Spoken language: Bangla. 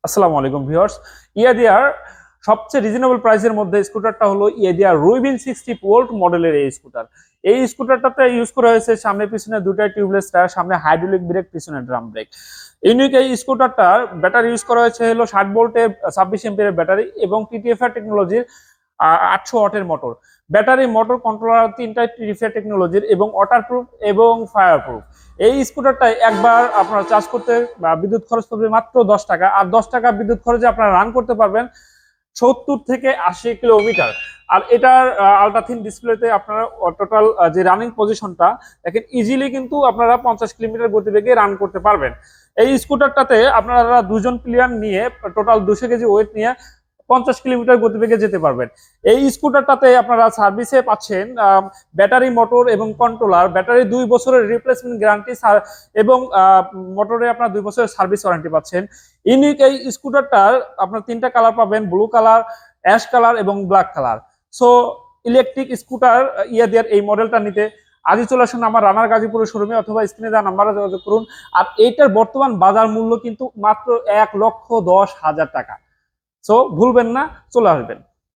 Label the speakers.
Speaker 1: আসসালামু আলাইকুম ভিউয়ার্স। ইয়াদিয়ার সবচেয়ে রিজনেবল প্রাইসের মধ্যে স্কুটারটা হলো ইয়াদিয়ার রুইবিন 60 ভোল্ট মডেলের এই স্কুটার। এই স্কুটারটাতে ইউজ করা হয়েছে সামনে পিছনে দুটাই টিউবলেস টায়ার, সামনে হাইড্রোলিক ব্রেক, পিছনে ড্রাম ব্রেক। ইউনিক এই স্কুটারটার ব্যাটারি ইউজ করা হয়েছে হলো 60 ভোল্টের 26 এর ব্যাটারি এবং টিটিএফআর টেকনোলজির 800 ওয়াটের মোটর। ব্যাটারি, মোটর, কন্ট্রোলার তিনটাই টিটিএফআর টেকনোলজির এবং ওয়াটারপ্রুফ এবং ফায়ার প্রুফ। এই স্কুটারটাই একবার আপনারা চার্জ করতে বিদ্যুৎ খরচ পড়বে মাত্র 10 টাকা, আর 10 টাকা বিদ্যুৎ খরচে আপনারা রান করতে পারবেন 70 থেকে 80 কিলোমিটার। আর এটার আলট্রাথিন ডিসপ্লেতে আপনারা টোটাল যে রানিং পজিশনটা দেখেন, ইজিলি কিন্তু আপনারা 50 কিলোমিটার গতিবেগে রান করতে পারবেন। এই স্কুটারটাতে আপনারা দুজন প্লেয়ার নিয়ে টোটাল 200 কেজি ওয়েট নিয়ে 50 কিলোমিটার গতিবেগে যেতে পারবেন। এই স্কুটারটাতে আপনারা সার্ভিসে পাচ্ছেন ব্যাটারি, মোটর এবং কন্ট্রোলার। ব্যাটারি 2 বছরের রিপ্লেসমেন্ট গ্যারান্টি এবং মোটরে আপনার 2 বছরের সার্ভিস ওয়ারেন্টি পাচ্ছেন। ইউনিক এই স্কুটারটার আপনার তিনটা কালার পাবেন, ব্লু কালার, অ্যাশ কালার এবং black colour. So electric scooter ইয়াদিয়ার এই মডেলটা নিতে আজই চলে আসুন আমার রানার গাজীপুরের শোরুমে অথবা স্ক্রিনে দেওয়া নাম্বারে যোগাযোগ করুন। আর এইটার বর্তমান বাজার মূল্য কিন্তু মাত্র 1,10,000 টাকা। সো ভুলবেন না, চলে আসবেন।